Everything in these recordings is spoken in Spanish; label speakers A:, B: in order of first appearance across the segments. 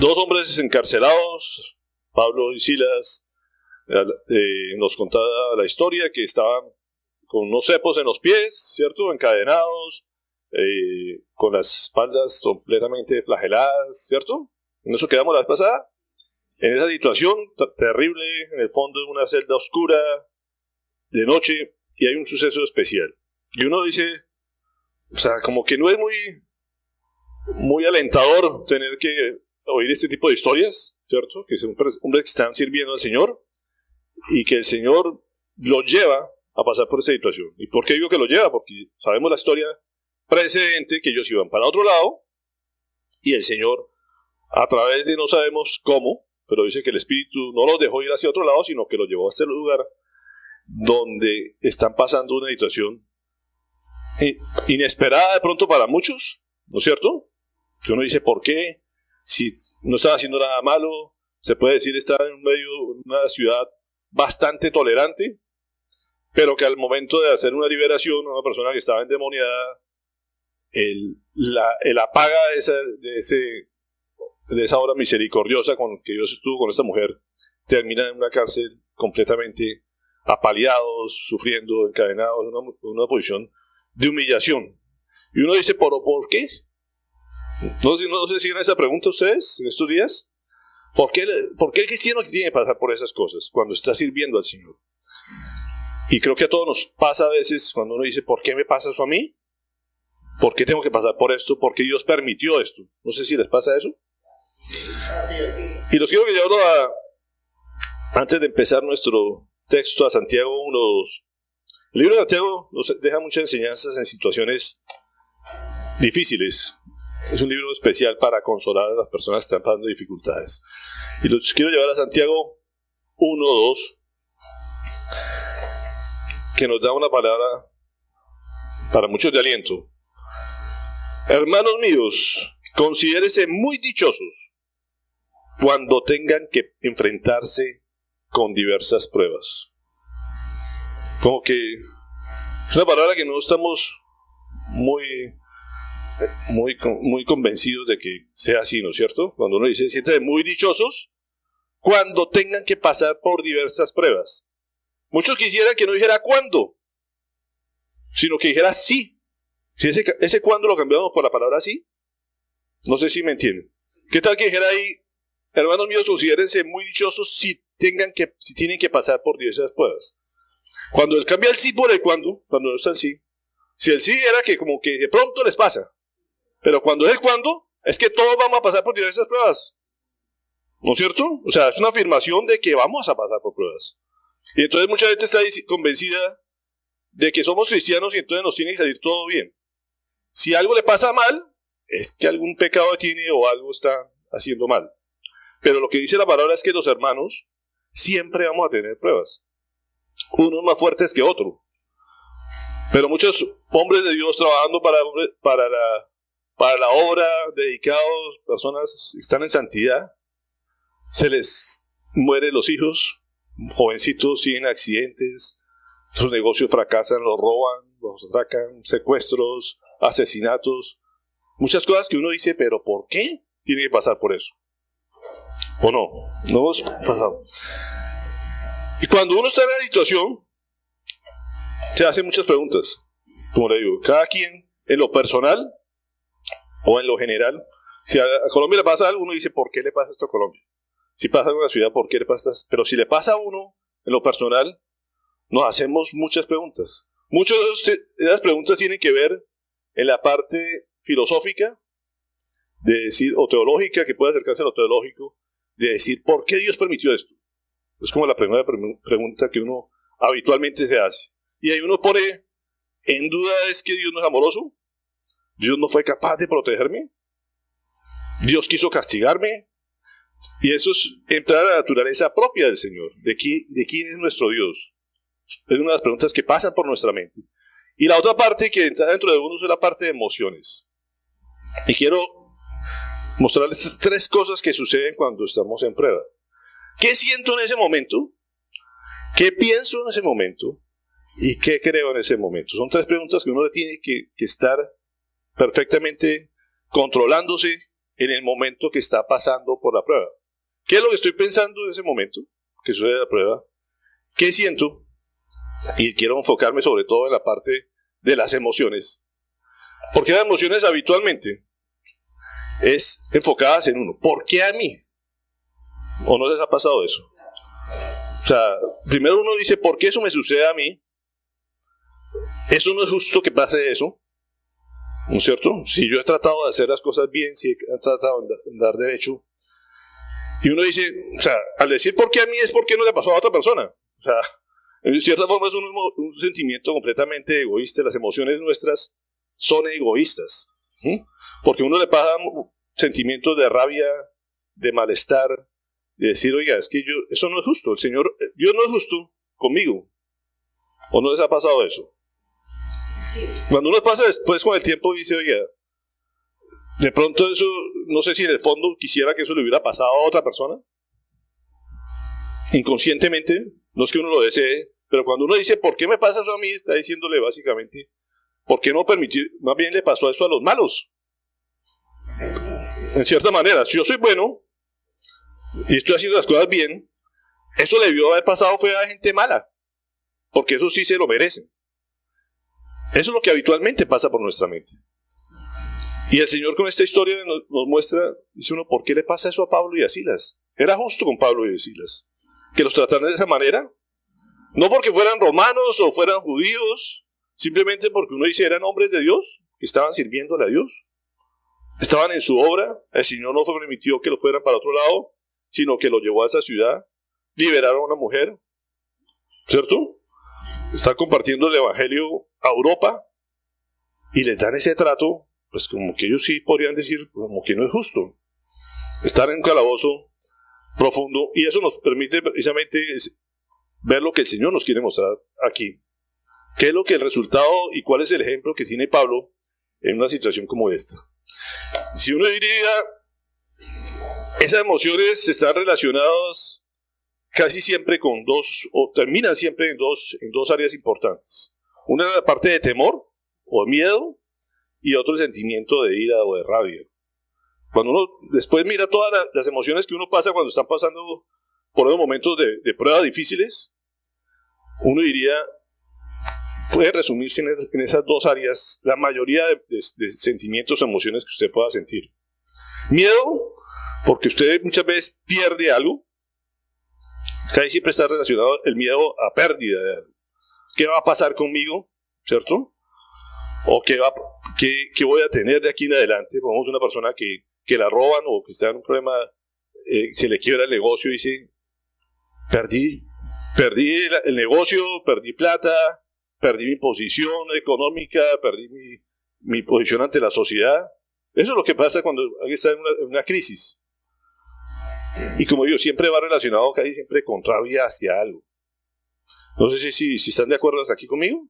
A: Dos hombres encarcelados, Pablo y Silas, nos contaba la historia que estaban con unos cepos en los pies, ¿cierto? Encadenados, con las espaldas completamente flageladas, ¿cierto? En eso quedamos la vez pasada. En esa situación terrible, en el fondo de una celda oscura, de noche, y hay un suceso especial. Y uno dice, o sea, como que no es muy alentador tener que oír este tipo de historias, ¿cierto? Que son hombres que están sirviendo al Señor y que el Señor los lleva a pasar por esta situación. ¿Y por qué digo que los lleva? Porque sabemos la historia precedente, que ellos iban para otro lado y el Señor, a través de no sabemos cómo, pero dice que el Espíritu no los dejó ir hacia otro lado, sino que los llevó a este lugar donde están pasando una situación inesperada de pronto para muchos, ¿no es cierto? Que uno dice, ¿por qué? Si no estaba haciendo nada malo, se puede decir estar en medio de una ciudad bastante tolerante, pero que al momento de hacer una liberación, una persona que estaba endemoniada, la paga de esa obra misericordiosa con que Dios estuvo con esta mujer, termina en una cárcel completamente apaleados, sufriendo, encadenados, en una posición de humillación. Y uno dice, ¿pero por qué? No sé si esa pregunta ustedes en estos días. ¿Por qué el cristiano tiene que pasar por esas cosas cuando está sirviendo al Señor? Y creo que a todos nos pasa a veces cuando uno dice, ¿por qué me pasa eso a mí? ¿Por qué tengo que pasar por esto? ¿Por qué Dios permitió esto? No sé si les pasa eso. Y los quiero que llevarlo antes de empezar nuestro texto, a Santiago 1:2. El libro de Santiago nos deja muchas enseñanzas en situaciones difíciles. Es un libro especial para consolar a las personas que están pasando dificultades. Y los quiero llevar a Santiago 1:2, que nos da una palabra para muchos de aliento. Hermanos míos, considérense muy dichosos cuando tengan que enfrentarse con diversas pruebas. Como que es una palabra que no estamos muy convencidos de que sea así, ¿no es cierto? Cuando uno dice, siéntanse muy dichosos cuando tengan que pasar por diversas pruebas. Muchos quisieran que no dijera cuándo, sino que dijera sí. Si ese cuándo lo cambiamos por la palabra sí, no sé si me entienden. ¿Qué tal que dijera ahí, hermanos míos, considérense muy dichosos si tienen que pasar por diversas pruebas? Cuando él cambia el sí por el cuándo, cuando no está el sí, si el sí era que como que de pronto les pasa, pero cuando es el cuándo, es que todos vamos a pasar por diversas pruebas, ¿no es cierto? O sea, es una afirmación de que vamos a pasar por pruebas. Y entonces mucha gente está convencida de que somos cristianos y entonces nos tiene que salir todo bien. Si algo le pasa mal, es que algún pecado tiene o algo está haciendo mal. Pero lo que dice la palabra es que los hermanos siempre vamos a tener pruebas. Unos más fuertes que otros. Pero muchos hombres de Dios trabajando para la obra, dedicados, personas que están en santidad, se les mueren los hijos, jovencitos siguen accidentes, sus negocios fracasan, los roban, los atracan, secuestros, asesinatos, muchas cosas que uno dice, pero ¿por qué tiene que pasar por eso? ¿O no? No hemos pasado. Y cuando uno está en la situación, se hacen muchas preguntas. Como le digo, cada quien, en lo personal o en lo general, si a Colombia le pasa algo, uno dice, ¿por qué le pasa esto a Colombia? Si pasa en una ciudad, ¿por qué le pasa esto? Pero si le pasa a uno, en lo personal, nos hacemos muchas preguntas. Muchas de esas preguntas tienen que ver en la parte filosófica, de decir, o teológica, que puede acercarse a lo teológico, de decir, ¿por qué Dios permitió esto? Es como la primera pregunta que uno habitualmente se hace. Y ahí uno pone en duda, ¿es que Dios no es amoroso? ¿Dios no fue capaz de protegerme? ¿Dios quiso castigarme? Y eso es entrar a la naturaleza propia del Señor. ¿De quién es nuestro Dios? Es una de las preguntas que pasan por nuestra mente. Y la otra parte que está dentro de uno es la parte de emociones. Y quiero mostrarles 3 cosas que suceden cuando estamos en prueba. ¿Qué siento en ese momento? ¿Qué pienso en ese momento? ¿Y qué creo en ese momento? Son 3 preguntas que uno tiene que estar perfectamente controlándose en el momento que está pasando por la prueba. ¿Qué es lo que estoy pensando en ese momento que sucede la prueba? ¿Qué siento? Y quiero enfocarme sobre todo en la parte de las emociones. Porque las emociones habitualmente es enfocadas en uno. ¿Por qué a mí? ¿O no les ha pasado eso? O sea, primero uno dice, ¿por qué eso me sucede a mí? Eso no es justo que pase eso, ¿no es cierto? Si yo he tratado de hacer las cosas bien, si he tratado de andar derecho, y uno dice, o sea, al decir por qué a mí es por qué no le pasó a otra persona. O sea, en cierta forma es un sentimiento completamente egoísta. Las emociones nuestras son egoístas, ¿sí? Porque uno le pasa sentimientos de rabia, de malestar, de decir, oiga, es que eso no es justo, Dios no es justo conmigo. ¿O no les ha pasado eso? Cuando uno pasa después con el tiempo dice, oiga, de pronto eso, no sé si en el fondo quisiera que eso le hubiera pasado a otra persona. Inconscientemente, no es que uno lo desee, pero cuando uno dice, ¿por qué me pasa eso a mí? Está diciéndole básicamente, ¿por qué no permitir? Más bien le pasó eso a los malos. En cierta manera, si yo soy bueno y estoy haciendo las cosas bien, eso le debió haber pasado fue a gente mala, porque eso sí se lo merecen. Eso es lo que habitualmente pasa por nuestra mente. Y el Señor con esta historia nos muestra, dice uno, ¿por qué le pasa eso a Pablo y a Silas? Era justo con Pablo y Silas que los trataran de esa manera. No porque fueran romanos o fueran judíos, simplemente porque uno dice eran hombres de Dios, que estaban sirviéndole a Dios. Estaban en su obra, el Señor no permitió que lo fueran para otro lado, sino que lo llevó a esa ciudad, liberaron a una mujer, ¿cierto? Están compartiendo el Evangelio a Europa y les dan ese trato, pues como que ellos sí podrían decir, como que no es justo. Estar en un calabozo profundo, y eso nos permite precisamente ver lo que el Señor nos quiere mostrar aquí. ¿Qué es lo que el resultado y cuál es el ejemplo que tiene Pablo en una situación como esta? Si uno diría, esas emociones están relacionadas casi siempre con dos, o terminan siempre en dos áreas importantes. Una es la parte de temor o miedo, y otro el sentimiento de ira o de rabia. Cuando uno después mira todas las emociones que uno pasa cuando están pasando por unos momentos de pruebas difíciles, uno diría, puede resumirse en esas dos áreas la mayoría de sentimientos o emociones que usted pueda sentir. Miedo, porque usted muchas veces pierde algo. Casi siempre está relacionado el miedo a pérdida de algo. ¿Qué va a pasar conmigo? ¿Cierto? ¿O qué voy a tener de aquí en adelante? Pongamos una persona que la roban o que está en un problema, se le quiebra el negocio y dice, perdí el negocio, perdí plata, perdí mi posición económica, perdí mi posición ante la sociedad. Eso es lo que pasa cuando alguien está en una crisis. Y como digo, siempre va relacionado casi siempre con rabia hacia algo. No sé si están de acuerdo hasta aquí conmigo.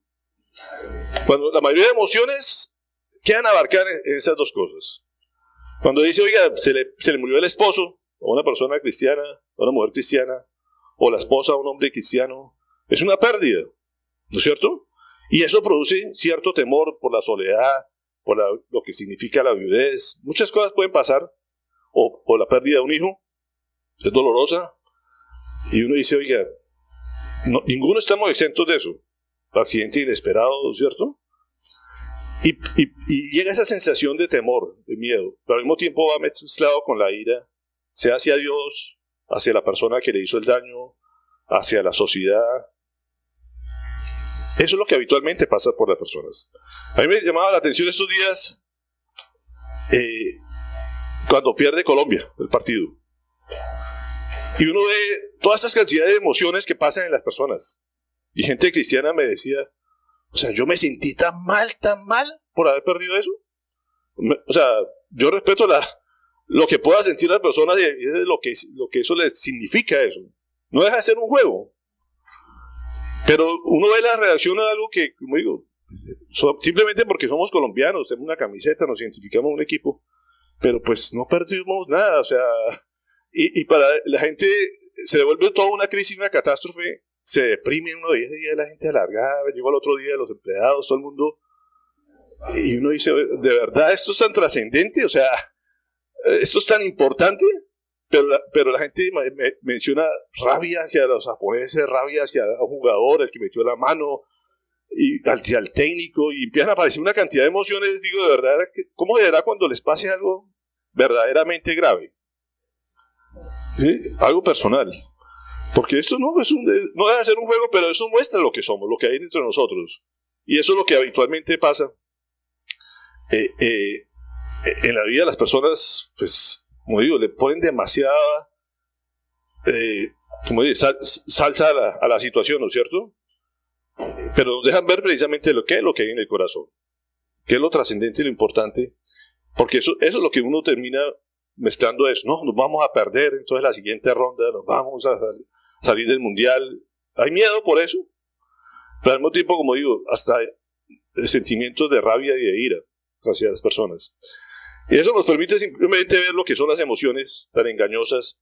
A: Cuando la mayoría de emociones quedan abarcar en esas dos cosas. Cuando dice, oiga, se le murió el esposo, o una persona cristiana, o una mujer cristiana, o la esposa a un hombre cristiano, es una pérdida, ¿no es cierto? Y eso produce cierto temor por la soledad, por lo que significa la viudez. Muchas cosas pueden pasar, o la pérdida de un hijo, es dolorosa, y uno dice, oiga, ninguno estamos exentos de eso, accidente inesperado, ¿cierto? Y llega esa sensación de temor, de miedo, pero al mismo tiempo va mezclado con la ira, sea hacia Dios, hacia la persona que le hizo el daño, hacia la sociedad. Eso es lo que habitualmente pasa por las personas. A mí me llamaba la atención estos días cuando pierde Colombia el partido. Y uno ve todas esas cantidades de emociones que pasan en las personas. Y gente cristiana me decía, o sea, yo me sentí tan mal por haber perdido eso. O sea, yo respeto lo que pueda sentir las personas y lo que eso les significa eso. No deja de ser un juego. Pero uno ve la reacción a algo que, como digo, simplemente porque somos colombianos, tenemos una camiseta, nos identificamos en un equipo, pero pues no perdimos nada, o sea, y para la gente se le vuelve toda una crisis, una catástrofe, se deprime uno, y ese día la gente alargada, llegó al otro día los empleados, todo el mundo, y uno dice, ¿de verdad esto es tan trascendente? O sea, esto es tan importante, pero la gente menciona rabia hacia los japoneses, rabia hacia un jugador, el que metió la mano, y al técnico, y empiezan a aparecer una cantidad de emociones. Digo, de verdad, ¿cómo será cuando les pase algo verdaderamente grave? ¿Sí? Algo personal. Porque esto no debe ser un juego, pero eso muestra lo que somos, lo que hay dentro de nosotros. Y eso es lo que habitualmente pasa en la vida de las personas. Pues, como digo, le ponen demasiada salsa a la situación, ¿no es cierto? Pero nos dejan ver precisamente lo que hay en el corazón, que es lo trascendente y lo importante, porque eso es lo que uno termina mezclando eso. No, nos vamos a perder, entonces la siguiente ronda nos vamos a salir del mundial. Hay miedo por eso, pero al mismo tiempo, como digo, hasta sentimientos de rabia y de ira hacia las personas. Y eso nos permite simplemente ver lo que son las emociones tan engañosas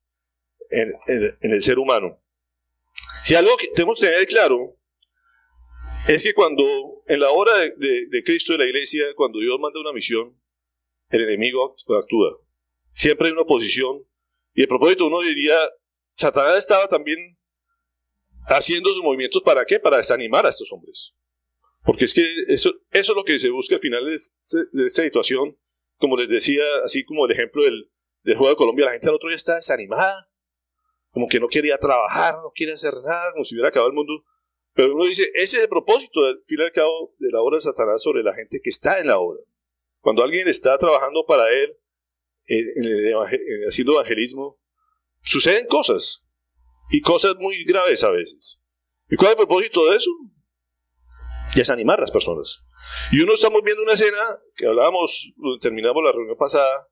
A: en el ser humano. Si algo que tenemos que tener claro es que cuando en la obra de Cristo, de la iglesia, cuando Dios manda una misión, el enemigo actúa. Siempre hay una oposición. Y el propósito, uno diría, Satanás estaba también haciendo sus movimientos, ¿para qué? Para desanimar a estos hombres. Porque es que eso es lo que se busca al final de esta situación. Como les decía, así como el ejemplo del Juego de Colombia, la gente al otro día está desanimada, como que no quería trabajar, no quiere hacer nada, como si hubiera acabado el mundo. Pero uno dice, ese es el propósito, al fin y al cabo, de la obra de Satanás sobre la gente que está en la obra. Cuando alguien está trabajando para él, haciendo evangelismo, suceden cosas, y cosas muy graves a veces. ¿Y cuál es el propósito de eso? Desanimar a las personas. Y uno estamos viendo una escena que hablábamos, terminamos la reunión pasada,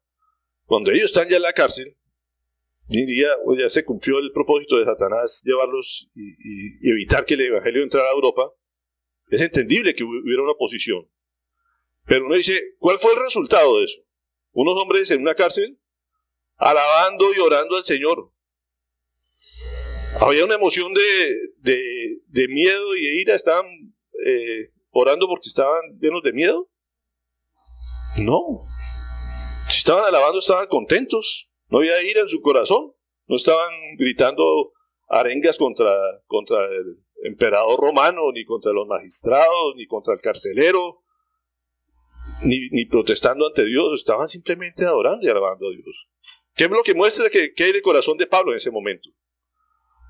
A: cuando ellos están ya en la cárcel, y ya se cumplió el propósito de Satanás, llevarlos y evitar que el evangelio entrara a Europa. Es entendible que hubiera una oposición. Pero uno dice, ¿cuál fue el resultado de eso? Unos hombres en una cárcel, alabando y orando al Señor. Había una emoción de miedo y de ira. ¿Estaban orando porque estaban llenos de miedo? No. Si estaban alabando, estaban contentos. No había ira en su corazón. No estaban gritando arengas contra el emperador romano, ni contra los magistrados, ni contra el carcelero, ni protestando ante Dios. Estaban simplemente adorando y alabando a Dios. ¿Qué es lo que muestra que hay en el corazón de Pablo en ese momento?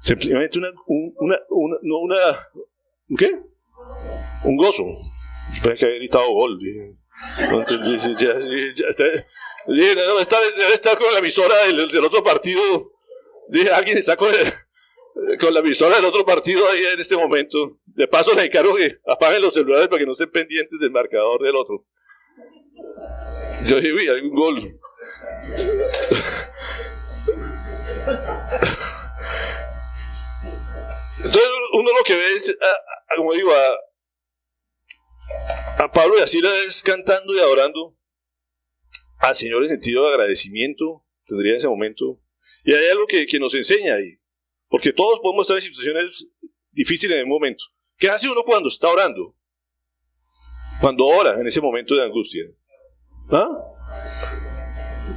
A: Simplemente ¿qué? Un gozo. Puede que haya gritado gol. Debe estar con la emisora del otro partido. Dije, alguien está con la emisora del otro partido ahí en este momento. De paso les encargo que apaguen los celulares para que no estén pendientes del marcador del otro. Yo dije, uy, hay un gol. Entonces uno lo que ve es, como digo, a Pablo y a Silas cantando y adorando al Señor en sentido de agradecimiento, tendría en ese momento. Y hay algo que nos enseña ahí, porque todos podemos estar en situaciones difíciles en el momento. ¿Qué hace uno cuando está orando? Cuando ora en ese momento de angustia. ¿Ah?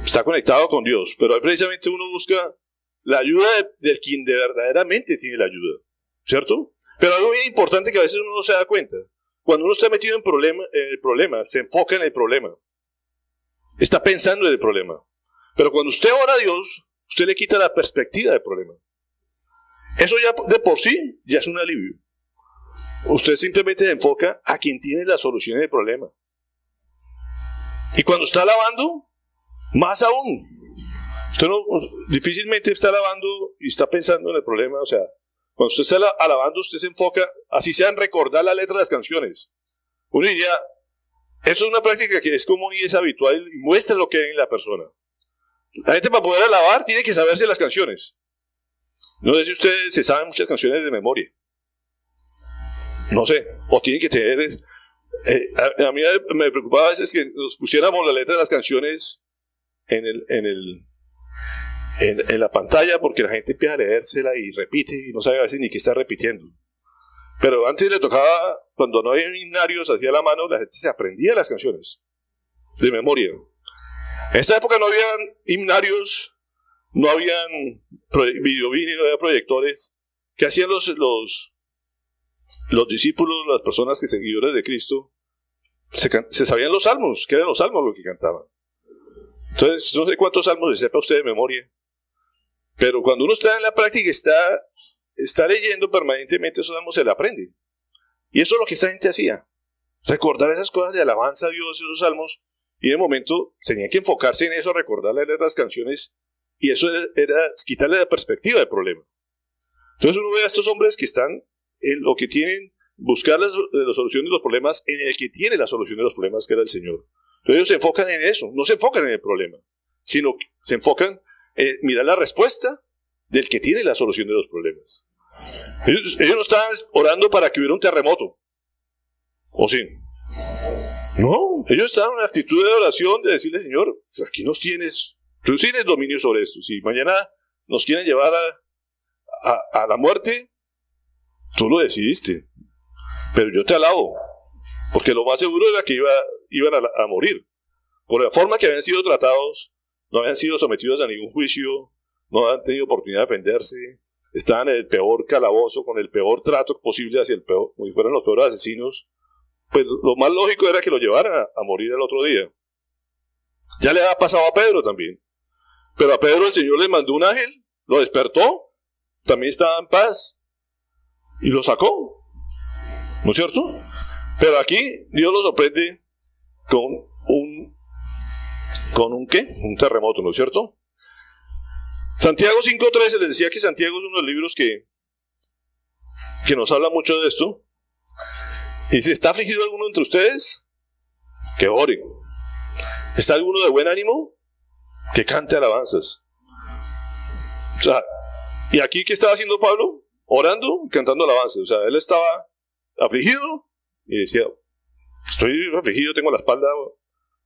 A: Está conectado con Dios, pero ahí precisamente uno busca la ayuda del quien verdaderamente tiene la ayuda, ¿cierto? Pero algo bien importante que a veces uno no se da cuenta. Cuando uno está metido en el problema, se enfoca en el problema. Está pensando en el problema. Pero cuando usted ora a Dios, usted le quita la perspectiva del problema. Eso ya de por sí ya es un alivio. Usted simplemente se enfoca a quien tiene la solución del problema. Y cuando está alabando, más aún. Usted difícilmente está alabando y está pensando en el problema. O sea, cuando usted está alabando, usted se enfoca, así sea en recordar la letra de las canciones. Uno diría, eso es una práctica que es común y es habitual y muestra lo que hay en la persona. La gente para poder alabar tiene que saberse las canciones. No sé si ustedes se saben muchas canciones de memoria. No sé, o tienen que tener... a mí me preocupaba a veces que nos pusiéramos la letra de las canciones en la pantalla, porque la gente empieza a leérsela y repite y no sabe a veces ni qué está repitiendo. Pero antes le tocaba, cuando no había himnarios hacia la mano, la gente se aprendía las canciones de memoria. En esta época no habían himnarios, no habían videovini, no había proyectores. ¿Qué hacían los discípulos, las personas que seguidores de Cristo? Se sabían los salmos, que eran los salmos lo que cantaban. Entonces, no sé cuántos salmos se sepa usted de memoria, pero cuando uno está en la práctica, está leyendo permanentemente esos salmos, se le aprende. Y eso es lo que esta gente hacía. Recordar esas cosas de alabanza a Dios, esos salmos, y en el momento tenían que enfocarse en eso, recordarle las canciones, y eso era quitarle la perspectiva del problema. Entonces uno ve a estos hombres que están en lo que tienen, buscar la solución de los problemas en el que tiene la solución de los problemas, que era el Señor. Entonces ellos se enfocan en eso, no se enfocan en el problema, sino que se enfocan en mirar la respuesta del que tiene la solución de los problemas. Ellos no estaban orando para que hubiera un terremoto, ¿o sí? No, ellos estaban en una actitud de oración, de decirle, Señor, aquí nos tienes, tú tienes dominio sobre esto. Si mañana nos quieren llevar a la muerte, tú lo decidiste, pero yo te alabo, porque lo más seguro era que iban a morir. Por la forma que habían sido tratados, no habían sido sometidos a ningún juicio, no habían tenido oportunidad de defenderse, estaban en el peor calabozo, con el peor trato posible hacia el peor, como si fueran los peores asesinos. Pues lo más lógico era que lo llevaran a morir el otro día. Ya le había pasado a Pedro también. Pero a Pedro el Señor le mandó un ángel, lo despertó, también estaba en paz, y lo sacó. ¿No es cierto? Pero aquí Dios lo sorprende con un ¿qué? Un terremoto, ¿no es cierto? Santiago 5:13, les decía que Santiago es uno de los libros que nos habla mucho de esto. Y dice, ¿está afligido alguno entre ustedes? Que ore. ¿Está alguno de buen ánimo? Que cante alabanzas. O sea, ¿y aquí qué estaba haciendo Pablo? Orando y cantando alabanzas. O sea, él estaba afligido y decía, estoy afligido, tengo la espalda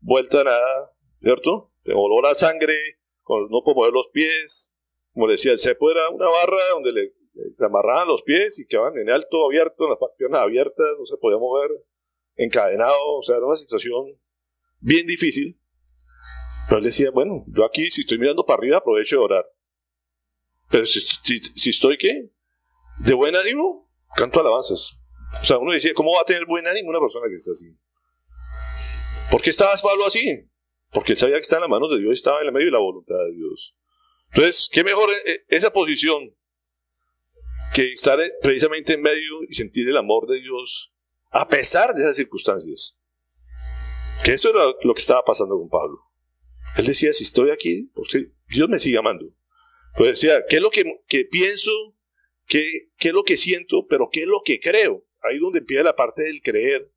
A: vuelta a nada, ¿cierto? Tengo olor a sangre, no puedo mover los pies. Como decía, el cepo era una barra donde le amarraban los pies y quedaban en alto, abierto, las piernas abiertas, no se podía mover, encadenado. O sea, era una situación bien difícil. Pero él decía, bueno, yo aquí, si estoy mirando para arriba, aprovecho de orar. Pero si estoy, ¿qué? De buen ánimo, canto alabanzas. O sea, uno decía, ¿cómo va a tener buen ánimo una persona que está así? ¿Por qué estaba Pablo así? Porque él sabía que estaba en las manos de Dios, estaba en el medio de la voluntad de Dios. Entonces, ¿qué mejor esa posición que estar precisamente en medio y sentir el amor de Dios a pesar de esas circunstancias? Que eso era lo que estaba pasando con Pablo. Él decía, si estoy aquí, porque Dios me sigue amando. Pues decía, ¿qué es lo que pienso? ¿Qué es lo que siento? Pero ¿qué es lo que creo? Ahí donde empieza la parte del creer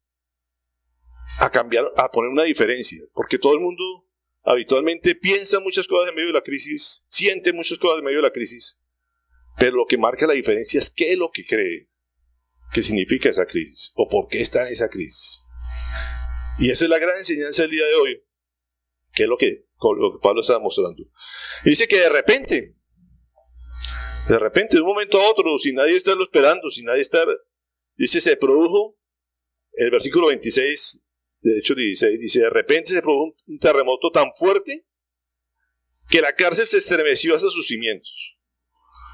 A: a cambiar, a poner una diferencia. Porque todo el mundo habitualmente piensa muchas cosas en medio de la crisis, siente muchas cosas en medio de la crisis, pero lo que marca la diferencia es qué es lo que cree, qué significa esa crisis, o por qué está en esa crisis. Y esa es la gran enseñanza del día de hoy, que es lo que Pablo estaba mostrando. Y dice que de repente, de un momento a otro, sin nadie estarlo esperando, sin nadie estar, dice, se produjo, el versículo 26, de hecho 16, dice, de repente se produjo un terremoto tan fuerte que la cárcel se estremeció hasta sus cimientos.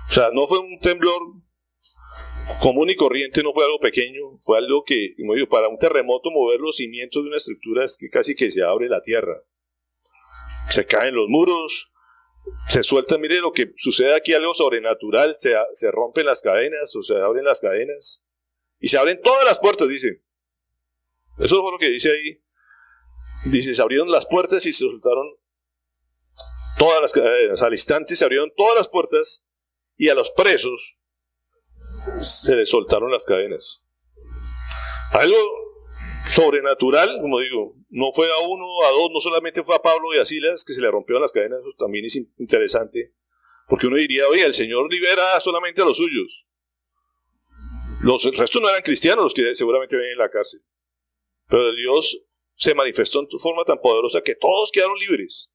A: O sea, no fue un temblor común y corriente, no fue algo pequeño, fue algo que, como digo, para un terremoto mover los cimientos de una estructura es que casi que se abre la tierra. Se caen los muros, se suelta, mire lo que sucede aquí, algo sobrenatural, se rompen las cadenas o se abren las cadenas y se abren todas las puertas, dice. Eso fue lo que dice ahí. Dice, se abrieron las puertas y se soltaron todas las cadenas. Al instante se abrieron todas las puertas y a los presos se les soltaron las cadenas. Algo sobrenatural, como digo, no fue a uno, a dos, no solamente fue a Pablo y a Silas que se le rompieron las cadenas. Eso también es interesante, porque uno diría, oye, el Señor libera solamente a los suyos. El resto no eran cristianos los que seguramente ven en la cárcel. Pero Dios se manifestó en su forma tan poderosa que todos quedaron libres.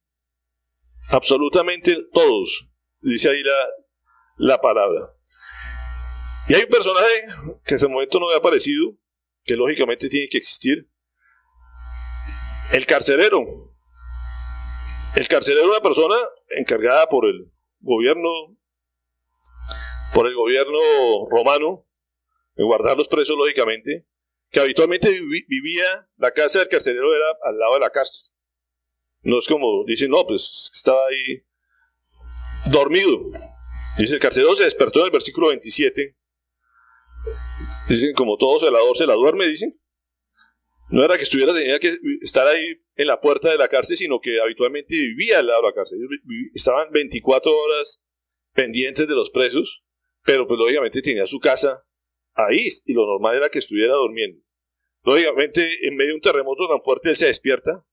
A: Absolutamente todos. Dice ahí la palabra. Y hay un personaje que en ese momento no había aparecido, que lógicamente tiene que existir. El carcelero. El carcelero era una persona encargada por el gobierno romano, de guardar los presos, lógicamente, que habitualmente vivía, la casa del carcelero era al lado de la cárcel. No es como dicen, no, pues estaba ahí dormido. Dice, el carcelero se despertó en el versículo 27. Dicen, como todo celador se la duerme, dicen. No era que tenía que estar ahí en la puerta de la cárcel, sino que habitualmente vivía al lado de la cárcel. Estaban 24 horas pendientes de los presos, pero pues lógicamente tenía su casa ahí, y lo normal era que estuviera durmiendo. Lógicamente, en medio de un terremoto tan fuerte, él se despierta,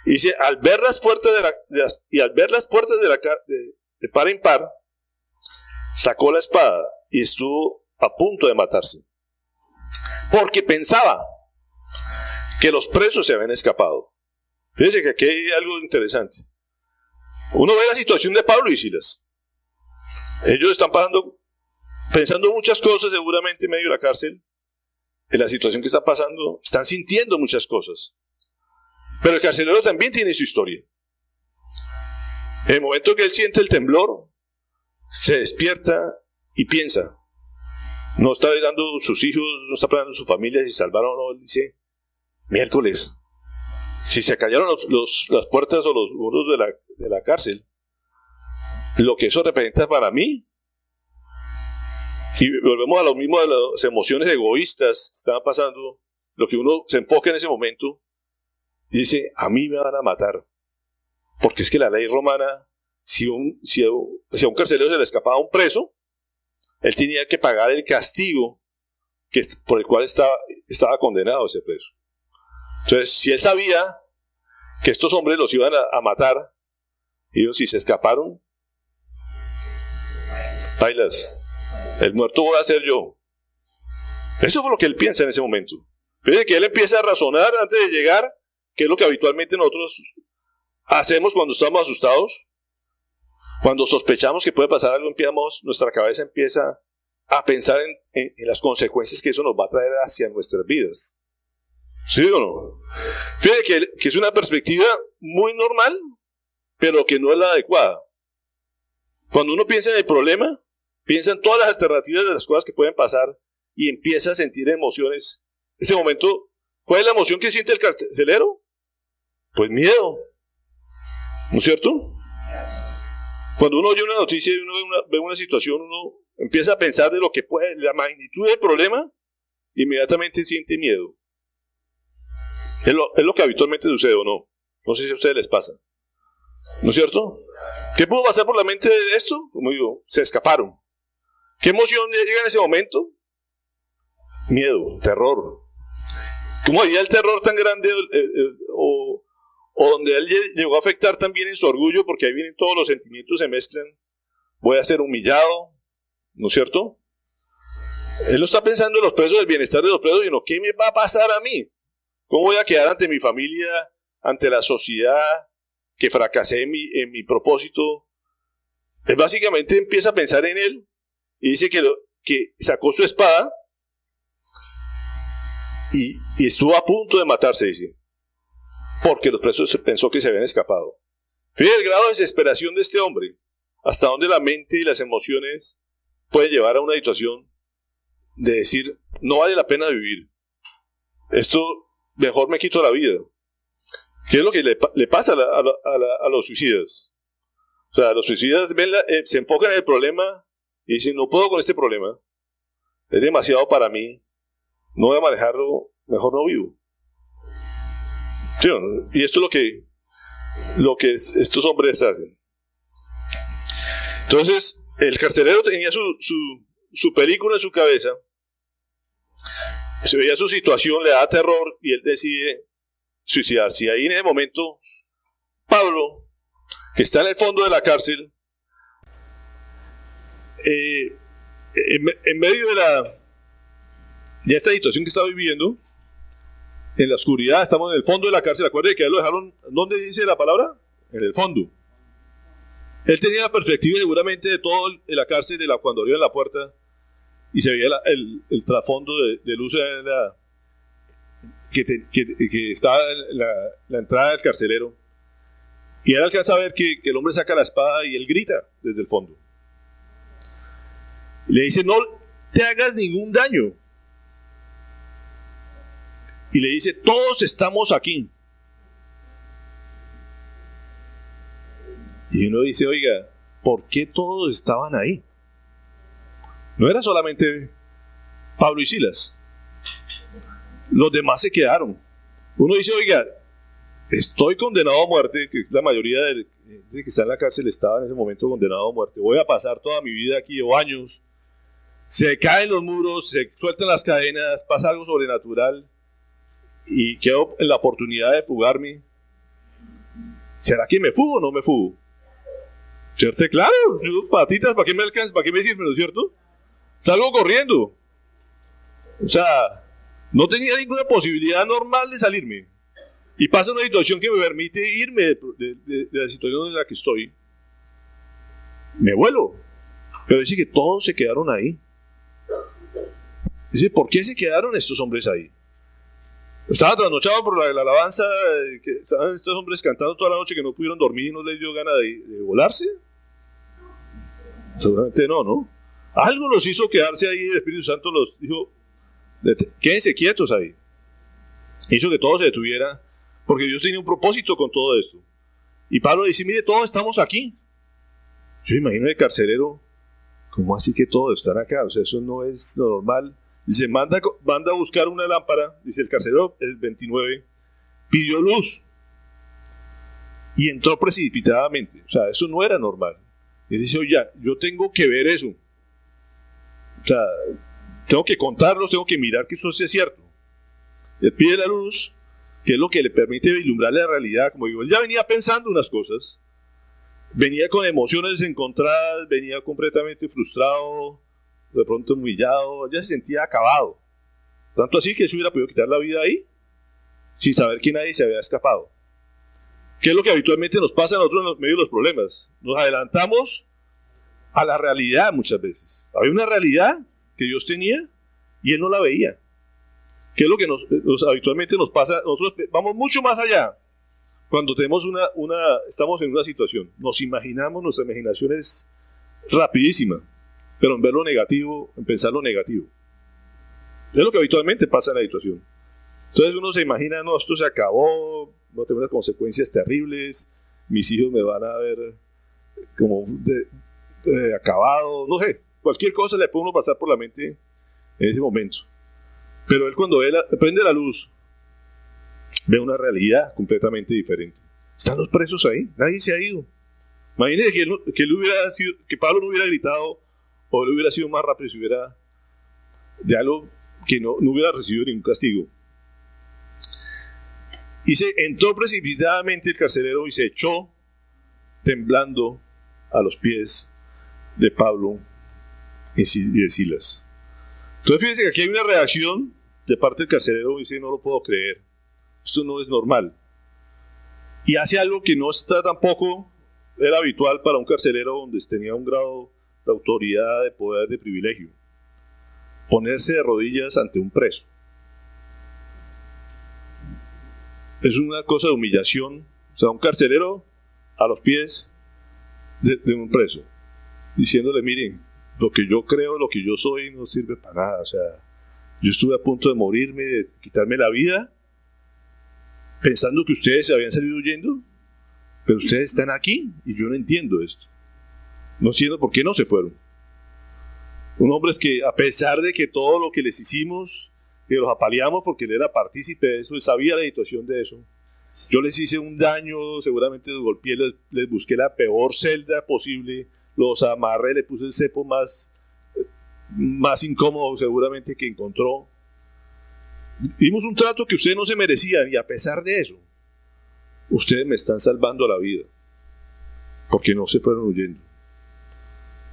A: y dice, al ver las puertas de par en par, sacó la espada y estuvo a punto de matarse, porque pensaba que los presos se habían escapado. Fíjense que aquí hay algo interesante. Uno ve la situación de Pablo y Silas. Ellos están pensando muchas cosas seguramente en medio de la cárcel, en la situación que está pasando, están sintiendo muchas cosas. Pero el carcelero también tiene su historia. En el momento que él siente el temblor, se despierta y piensa. No está mirando sus hijos, no está planeando su familia, si salvaron o no. Él dice, miércoles, si se callaron las puertas o los muros de la cárcel, lo que eso representa para mí, y volvemos a lo mismo de las emociones egoístas que estaban pasando, lo que uno se enfoca en ese momento, y dice, a mí me van a matar, porque es que la ley romana, si a un carcelero se le escapaba un preso, él tenía que pagar el castigo por el cual estaba condenado ese preso. Entonces, si él sabía que estos hombres los iban a matar, y ellos si se escaparon, bailas, el muerto voy a ser yo. Eso fue lo que él piensa en ese momento. Fíjense que él empieza a razonar antes de llegar, que es lo que habitualmente nosotros hacemos cuando estamos asustados. Cuando sospechamos que puede pasar algo, nuestra cabeza empieza a pensar en las consecuencias que eso nos va a traer hacia nuestras vidas. ¿Sí o no? Fíjate que es una perspectiva muy normal, pero que no es la adecuada. Cuando uno piensa en el problema, piensa en todas las alternativas de las cosas que pueden pasar y empieza a sentir emociones. En ese momento, ¿cuál es la emoción que siente el carcelero? Pues miedo. ¿No es cierto? Cuando uno oye una noticia y uno ve una situación, uno empieza a pensar de la magnitud del problema, inmediatamente siente miedo. Es lo que habitualmente sucede, ¿o no? No sé si a ustedes les pasa. ¿No es cierto? ¿Qué pudo pasar por la mente de esto? Como digo, se escaparon. ¿Qué emoción llega en ese momento? Miedo, terror. ¿Cómo había el terror tan grande o donde él llegó a afectar también en su orgullo? Porque ahí vienen todos los sentimientos, se mezclan. Voy a ser humillado, ¿no es cierto? Él no está pensando en los presos, del bienestar de los presos, sino ¿qué me va a pasar a mí? ¿Cómo voy a quedar ante mi familia, ante la sociedad, que fracasé en mi propósito? Él básicamente empieza a pensar en él y dice que sacó su espada y estuvo a punto de matarse, dice, porque los presos pensó que se habían escapado. Fíjate el grado de desesperación de este hombre, hasta donde la mente y las emociones pueden llevar a una situación de decir, no vale la pena vivir. Esto, mejor me quito la vida. ¿Qué es lo que le pasa a los suicidas? O sea, los suicidas se enfocan en el problema y dicen, no puedo con este problema, es demasiado para mí, no voy a manejarlo, mejor no vivo. ¿Sí? Y esto es lo que estos hombres hacen. Entonces, el carcelero tenía su película en su cabeza, se veía su situación, le da terror y él decide suicidarse. Y ahí en ese momento, Pablo, que está en el fondo de la cárcel, en medio de esta situación que está viviendo, en la oscuridad, estamos en el fondo de la cárcel. Acuérdense que a él lo dejaron, ¿dónde dice la palabra? En el fondo. Él tenía la perspectiva seguramente de todo en la cárcel, cuando abrieron la puerta y se veía el trasfondo de luz que estaba en la entrada del carcelero. Y él alcanza a ver que el hombre saca la espada y él grita desde el fondo. Y le dice, no te hagas ningún daño. Y le dice, todos estamos aquí. Y uno dice, oiga, ¿por qué todos estaban ahí? No era solamente Pablo y Silas. Los demás se quedaron. Uno dice, oiga, estoy condenado a muerte, que la mayoría de que está en la cárcel estaba en ese momento condenado a muerte. Voy a pasar toda mi vida aquí, o años. Se caen los muros, se sueltan las cadenas, pasa algo sobrenatural y quedo en la oportunidad de fugarme. ¿Será que me fugo o no me fugo? ¿Cierto? Claro, patitas, ¿para qué me alcanza? ¿Para qué me sirve, no es cierto? Salgo corriendo. O sea, no tenía ninguna posibilidad normal de salirme. Y pasa una situación que me permite irme de la situación en la que estoy. Me vuelo. Pero dice que todos se quedaron ahí. Dice, ¿por qué se quedaron estos hombres ahí? Estaba trasnochado por la alabanza, que estaban estos hombres cantando toda la noche que no pudieron dormir y no les dio gana de volarse. Seguramente no, ¿no? Algo los hizo quedarse ahí, el Espíritu Santo los dijo, quédense quietos ahí. Hizo que todo se detuviera, porque Dios tenía un propósito con todo esto. Y Pablo dice, mire, todos estamos aquí. Yo imagino el carcelero, ¿cómo así que todos están acá? O sea, eso no es normal. Dice, manda a buscar una lámpara. Dice el carcelero, el 29, pidió luz y entró precipitadamente. O sea, eso no era normal. Y dice, oye, yo tengo que ver eso. O sea, tengo que contarlos, tengo que mirar que eso sea cierto. Él pide la luz, que es lo que le permite vislumbrar la realidad. Como digo, él ya venía pensando unas cosas, venía con emociones encontradas, venía completamente frustrado, de pronto humillado, ya se sentía acabado. Tanto así que se hubiera podido quitar la vida ahí, sin saber que nadie se había escapado. ¿Qué es lo que habitualmente nos pasa a nosotros en medio de los problemas? Nos adelantamos a la realidad muchas veces. Había una realidad que Dios tenía y Él no la veía. ¿Qué es lo que habitualmente nos pasa? Nosotros vamos mucho más allá. Cuando tenemos estamos en una situación, nos imaginamos, nuestra imaginación es rapidísima, pero en ver lo negativo, en pensar lo negativo. Es lo que habitualmente pasa en la situación. Entonces uno se imagina, no, esto se acabó, no tengo unas consecuencias terribles, mis hijos me van a ver como acabado, no sé, cualquier cosa le puede uno pasar por la mente en ese momento. Pero él cuando prende la luz, ve una realidad completamente diferente. Están los presos ahí, nadie se ha ido. Imagínense que Pablo no hubiera gritado, o le hubiera sido más rápido si hubiera de algo que no hubiera recibido ningún castigo. Y se entró precipitadamente el carcelero y se echó temblando a los pies de Pablo y de Silas. Entonces fíjense que aquí hay una reacción de parte del carcelero y dice, no lo puedo creer, esto no es normal. Y hace algo que no está tampoco, era habitual para un carcelero donde tenía un grado de autoridad, de poder, de privilegio. Ponerse de rodillas ante un preso. Es una cosa de humillación. O sea, un carcelero a los pies de un preso, diciéndole, miren, lo que yo creo, lo que yo soy, no sirve para nada. O sea, yo estuve a punto de morirme, de quitarme la vida, pensando que ustedes se habían salido huyendo, pero ustedes están aquí y yo no entiendo esto. No entiendo por qué no se fueron. Un hombre es que, a pesar de que todo lo que les hicimos, que los apaleamos porque él era partícipe de eso, él sabía la situación de eso. Yo les hice un daño, seguramente los golpeé, les busqué la peor celda posible, los amarré, le puse el cepo más incómodo seguramente que encontró. Dimos un trato que ustedes no se merecían y a pesar de eso, ustedes me están salvando la vida porque no se fueron huyendo.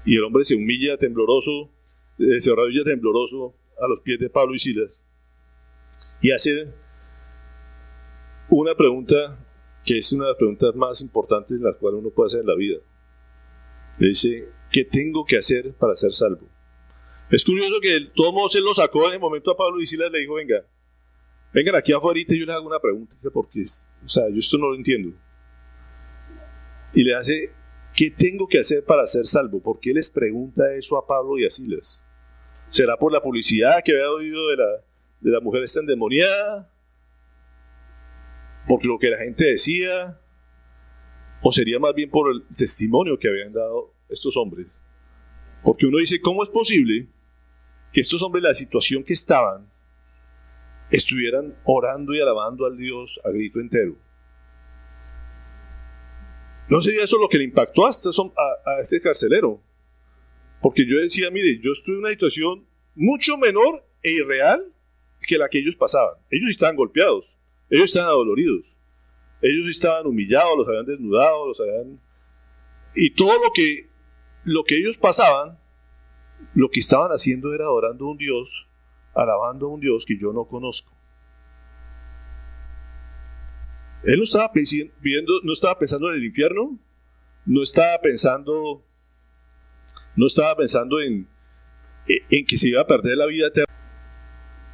A: Y el hombre se humilla tembloroso, se arrodilla tembloroso a los pies de Pablo y Silas y hace una pregunta que es una de las preguntas más importantes en las cuales uno puede hacer en la vida. Le dice, ¿qué tengo que hacer para ser salvo? Es curioso que de todos modos él lo sacó en el momento a Pablo y Silas, le dijo, vengan aquí afuera y yo les hago una pregunta, porque, o sea, yo esto no lo entiendo. y le hace, ¿qué tengo que hacer para ser salvo? ¿Por qué les pregunta eso a Pablo y a Silas? ¿Será por la publicidad que había oído de la mujer esta endemoniada? ¿Por lo que la gente decía? ¿O sería más bien por el testimonio que habían dado estos hombres? Porque uno dice, ¿cómo es posible que estos hombres, la situación que estaban, estuvieran orando y alabando al Dios a grito entero? ¿No sería eso lo que le impactó a este carcelero? Porque yo decía, mire, yo estuve en una situación mucho menor e irreal que la que ellos pasaban. Ellos estaban golpeados, ellos estaban adoloridos, ellos estaban humillados, los habían desnudado, y todo lo que ellos pasaban, lo que estaban haciendo era adorando a un Dios, alabando a un Dios que yo no conozco. Él no estaba no estaba pensando en el infierno, no estaba pensando en que se iba a perder la vida eterna.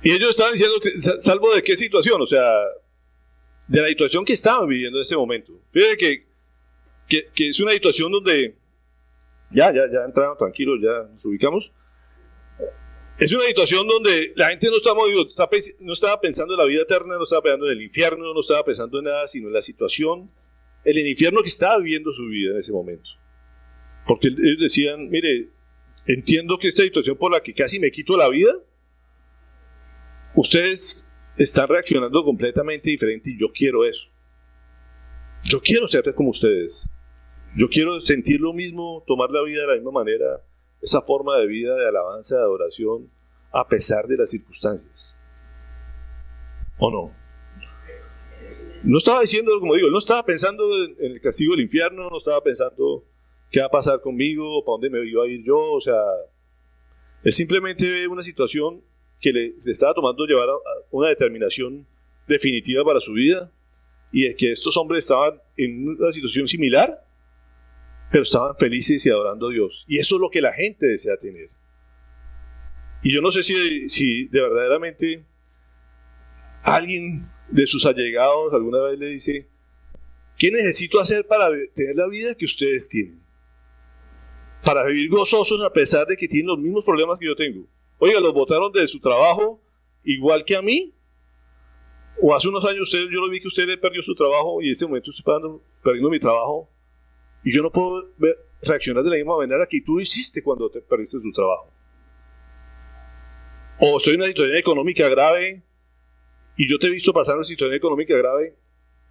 A: Y ellos estaban diciendo, ¿salvo de qué situación? O sea, de la situación que estaban viviendo en ese momento. Fíjense que es una situación donde ya entraron tranquilos, ya nos ubicamos. Es una situación donde la gente no estaba pensando en la vida eterna, no estaba pensando en el infierno, no estaba pensando en nada, sino en la situación, en el infierno que estaba viviendo su vida en ese momento. Porque ellos decían, mire, entiendo que esta situación por la que casi me quito la vida, ustedes están reaccionando completamente diferente y yo quiero eso. Yo quiero ser como ustedes. Yo quiero sentir lo mismo, tomar la vida de la misma manera, esa forma de vida de alabanza, de adoración, a pesar de las circunstancias. ¿O no? No estaba diciendo, como digo, no estaba pensando en el castigo del infierno, no estaba pensando qué va a pasar conmigo, para dónde me iba a ir yo, o sea, él simplemente ve una situación que le estaba tomando llevar a una determinación definitiva para su vida, y es que estos hombres estaban en una situación similar, pero estaban felices y adorando a Dios. Y eso es lo que la gente desea tener. Y yo no sé si de verdaderamente alguien de sus allegados alguna vez le dice, ¿qué necesito hacer para tener la vida que ustedes tienen? Para vivir gozosos a pesar de que tienen los mismos problemas que yo tengo. Oiga, ¿los botaron de su trabajo igual que a mí? O hace unos años yo lo vi que usted le perdió su trabajo y en este momento estoy perdiendo mi trabajo. Y yo no puedo reaccionar de la misma manera que tú hiciste cuando te perdiste tu trabajo. O estoy en una situación económica grave y yo te he visto pasar una situación económica grave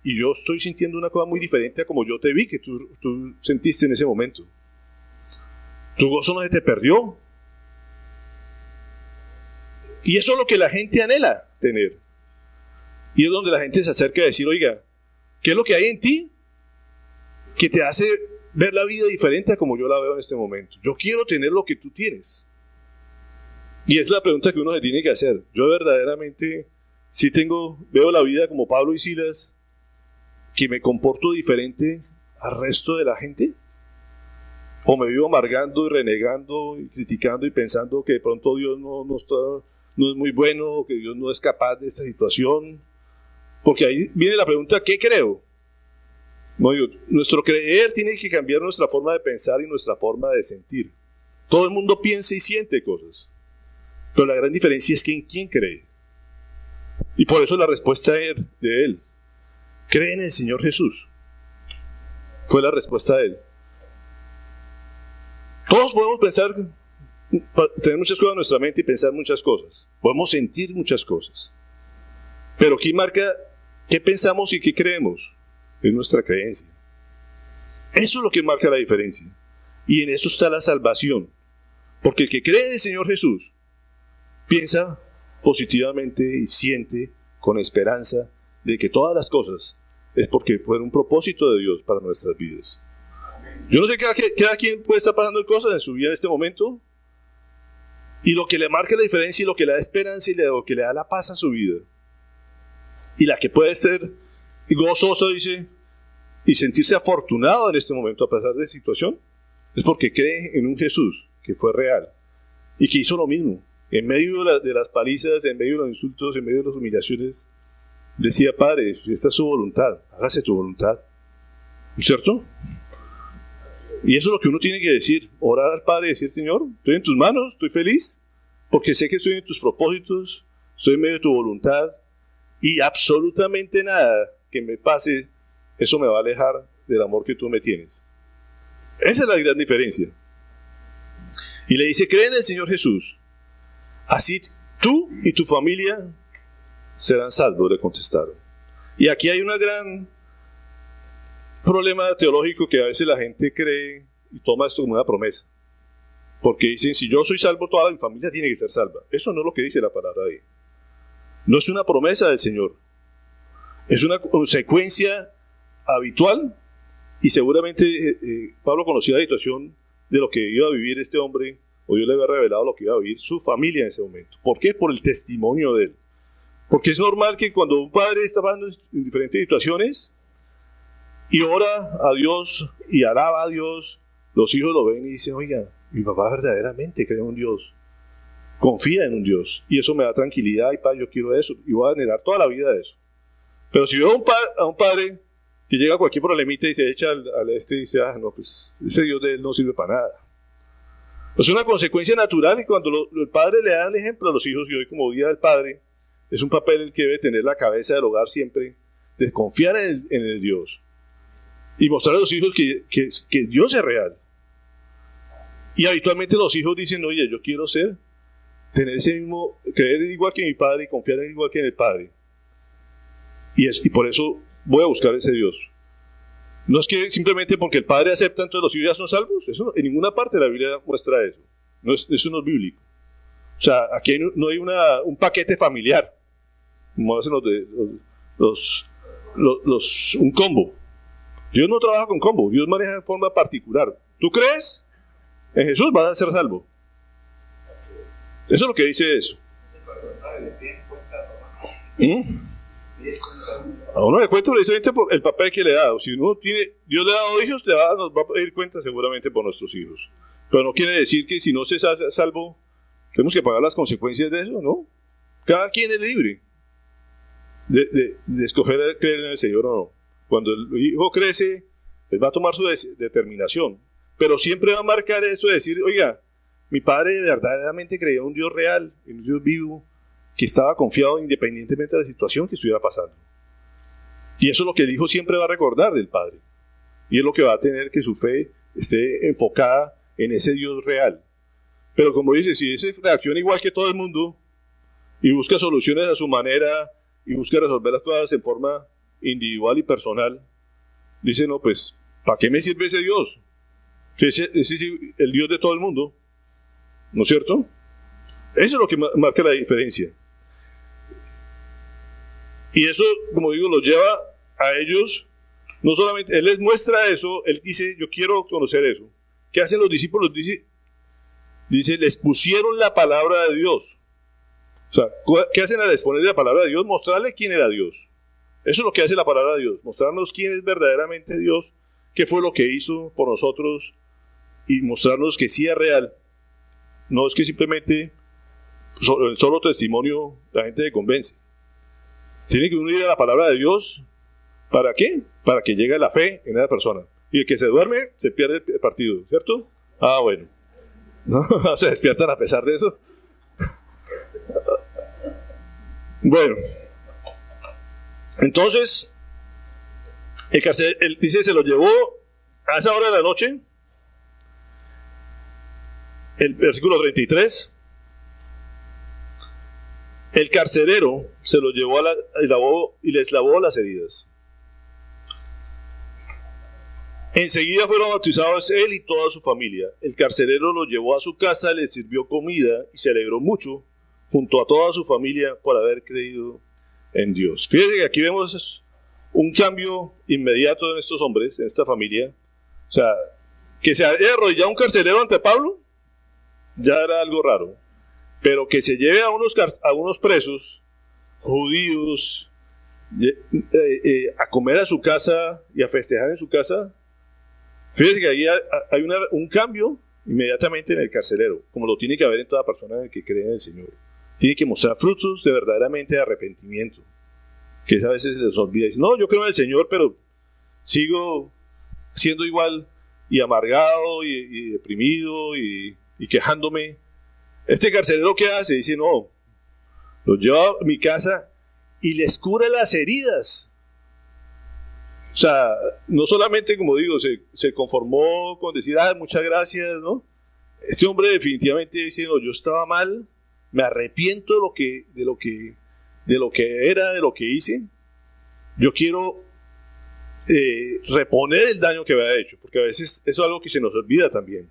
A: y yo estoy sintiendo una cosa muy diferente a como yo te vi que tú sentiste en ese momento. Tu gozo no se te perdió. Y eso es lo que la gente anhela tener. Y es donde la gente se acerca a decir, oiga, ¿qué es lo que hay en ti que te hace ver la vida diferente a como yo la veo en este momento? Yo quiero tener lo que tú tienes. Y es la pregunta que uno se tiene que hacer. Yo verdaderamente veo la vida como Pablo y Silas, que me comporto diferente al resto de la gente, o me vivo amargando y renegando y criticando y pensando que de pronto Dios no es muy bueno, o que Dios no es capaz de esta situación. Porque ahí viene la pregunta, ¿qué creo? Nuestro creer tiene que cambiar nuestra forma de pensar y nuestra forma de sentir. Todo el mundo piensa y siente cosas, pero la gran diferencia es que en quién cree. Y por eso la respuesta de él, cree en el Señor Jesús. Fue la respuesta de él. Todos podemos pensar, tener muchas cosas en nuestra mente y pensar muchas cosas. Podemos sentir muchas cosas. Pero ¿qué marca qué pensamos y qué creemos? Es nuestra creencia. Eso es lo que marca la diferencia. Y en eso está la salvación. Porque el que cree en el Señor Jesús piensa positivamente y siente con esperanza de que todas las cosas es porque fue un propósito de Dios para nuestras vidas. Yo no sé, cada quien puede estar pasando cosas en su vida en este momento, y lo que le marca la diferencia y lo que le da esperanza y lo que le da la paz a su vida, y la que puede ser gozoso, dice, y sentirse afortunado en este momento a pesar de la situación, es porque cree en un Jesús que fue real y que hizo lo mismo. En medio de las palizas, en medio de los insultos, en medio de las humillaciones, decía, Padre, si esta es su voluntad, hágase tu voluntad. ¿No es cierto? Y eso es lo que uno tiene que decir, orar al Padre y decir, Señor, estoy en tus manos, estoy feliz, porque sé que estoy en tus propósitos, estoy en medio de tu voluntad, y absolutamente nada que me pase, eso me va a alejar del amor que tú me tienes. Esa es la gran diferencia. Y le dice, cree en el Señor Jesús, así tú y tu familia serán salvos, le contestaron. Y aquí hay un gran problema teológico que a veces la gente cree y toma esto como una promesa. Porque dicen, si yo soy salvo, toda mi familia tiene que ser salva. Eso no es lo que dice la palabra ahí. No es una promesa del Señor. Es una consecuencia habitual y seguramente Pablo conocía la situación de lo que iba a vivir este hombre, o Dios le había revelado lo que iba a vivir su familia en ese momento. ¿Por qué? Por el testimonio de él. Porque es normal que cuando un padre está pasando en diferentes situaciones y ora a Dios y alaba a Dios, los hijos lo ven y dicen, oiga, mi papá verdaderamente cree en un Dios, confía en un Dios, y eso me da tranquilidad y paz, yo quiero eso, y voy a anhelar toda la vida de eso. Pero si veo a un padre que llega a cualquier problemita y se echa al y dice, no, pues ese Dios de él no sirve para nada. Es una consecuencia natural, y cuando el padre le da el ejemplo a los hijos, y hoy como Día del Padre, es un papel el que debe tener la cabeza del hogar siempre, de confiar en el Dios, y mostrar a los hijos que Dios es real. Y habitualmente los hijos dicen, oye, yo quiero tener ese mismo, creer igual que mi padre y confiar en igual que en el padre. Y por eso voy a buscar ese Dios. No es que simplemente porque el padre acepta, entonces los hijos ya son salvos. Eso en ninguna parte de la Biblia muestra eso. Eso no es bíblico. O sea, aquí no hay un paquete familiar, como hacen un combo. Dios no trabaja con combo, Dios maneja de forma particular. ¿Tú crees? En Jesús vas a ser salvo. Eso es lo que dice eso. A uno le cuenta precisamente por el papel que le ha dado. Si uno tiene, Dios le ha dado hijos, nos va a pedir cuenta seguramente por nuestros hijos. Pero no quiere decir que si no se hace salvo, tenemos que pagar las consecuencias de eso, ¿no? Cada quien es libre de escoger creer en el Señor o no. Cuando el hijo crece, él va a tomar su determinación. Pero siempre va a marcar eso de decir, oiga, mi padre verdaderamente creía en un Dios real, en un Dios vivo, que estaba confiado independientemente de la situación que estuviera pasando. Y eso es lo que el hijo siempre va a recordar del padre. Y es lo que va a tener que su fe esté enfocada en ese Dios real. Pero como dice, si ese reacciona igual que todo el mundo y busca soluciones a su manera y busca resolver las cosas en forma individual y personal, dice, no, pues, ¿para qué me sirve ese Dios? Ese es el Dios de todo el mundo, ¿no es cierto? Eso es lo que marca la diferencia. Y eso, como digo, los lleva a ellos, no solamente, Él les muestra eso, Él dice, yo quiero conocer eso. ¿Qué hacen los discípulos? Dice, les pusieron la palabra de Dios. O sea, ¿qué hacen al exponer la palabra de Dios? Mostrarle quién era Dios. Eso es lo que hace la palabra de Dios, mostrarnos quién es verdaderamente Dios, qué fue lo que hizo por nosotros, y mostrarnos que sí es real. No es que simplemente el solo testimonio la gente se convence. Tiene que unir a la palabra de Dios. ¿Para qué? Para que llegue la fe en esa persona. Y el que se duerme, se pierde el partido, ¿cierto? Ah, bueno. No se despiertan a pesar de eso. Bueno. Entonces, él dice, se lo llevó a esa hora de la noche. El versículo 33. El carcelero se lo llevó y les lavó las heridas. Enseguida fueron bautizados él y toda su familia. El carcelero los llevó a su casa, les sirvió comida y se alegró mucho junto a toda su familia por haber creído en Dios. Fíjense que aquí vemos un cambio inmediato en estos hombres, en esta familia. O sea, que se haya arrodillado un carcelero ante Pablo, ya era algo raro. Pero que se lleve a unos presos judíos a comer a su casa y a festejar en su casa. Fíjense que ahí hay un cambio inmediatamente en el carcelero, como lo tiene que haber en toda persona que cree en el Señor. Tiene que mostrar frutos de verdaderamente arrepentimiento, que a veces se les olvida. Dicen, no, yo creo en el Señor, pero sigo siendo igual y amargado y deprimido y quejándome. Este carcelero, ¿qué hace? Dice, no, los lleva a mi casa y les cura las heridas. O sea, no solamente, como digo, se conformó con decir, muchas gracias, ¿no? Este hombre definitivamente dice, no, yo estaba mal, me arrepiento de lo que era, de lo que hice. Yo quiero reponer el daño que había hecho, porque a veces eso es algo que se nos olvida también.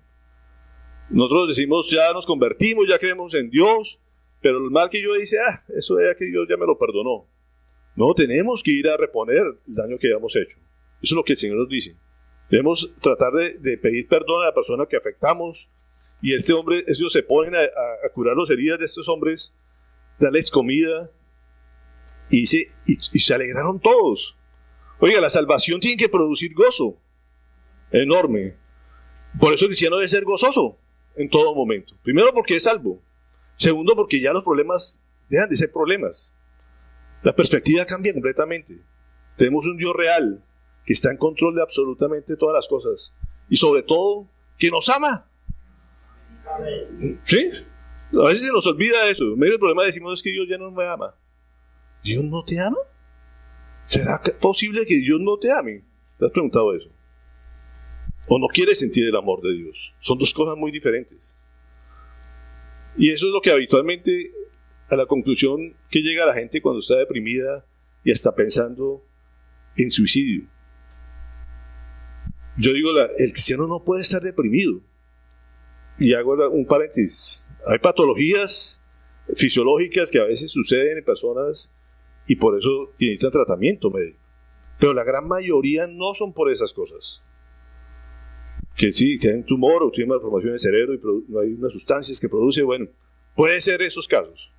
A: Nosotros decimos, ya nos convertimos, ya creemos en Dios, pero el mal que yo hice, eso ya que Dios ya me lo perdonó. No, tenemos que ir a reponer el daño que hayamos hecho. Eso es lo que el Señor nos dice. Debemos tratar de pedir perdón a la persona que afectamos, y ellos se ponen a curar las heridas de estos hombres, darles comida, y se alegraron todos. Oiga, la salvación tiene que producir gozo enorme. Por eso el cristiano debe ser gozoso en todo momento. Primero, porque es salvo. Segundo, porque ya los problemas dejan de ser problemas. La perspectiva cambia completamente. Tenemos un Dios real que está en control de absolutamente todas las cosas. Y sobre todo, que nos ama. ¿Sí? A veces se nos olvida eso. En medio del problema decimos, es que Dios ya no me ama. ¿Dios no te ama? ¿Será posible que Dios no te ame? ¿Te has preguntado eso? ¿O no quieres sentir el amor de Dios? Son dos cosas muy diferentes. Y eso es lo que habitualmente, a la conclusión que llega la gente cuando está deprimida y está pensando en suicidio. Yo digo, el cristiano no puede estar deprimido. Y hago un paréntesis. Hay patologías fisiológicas que a veces suceden en personas y por eso necesitan tratamiento médico. Pero la gran mayoría no son por esas cosas. Que sí, tienen tumor o tienen malformación del cerebro y hay unas sustancias que produce, bueno, puede ser esos casos.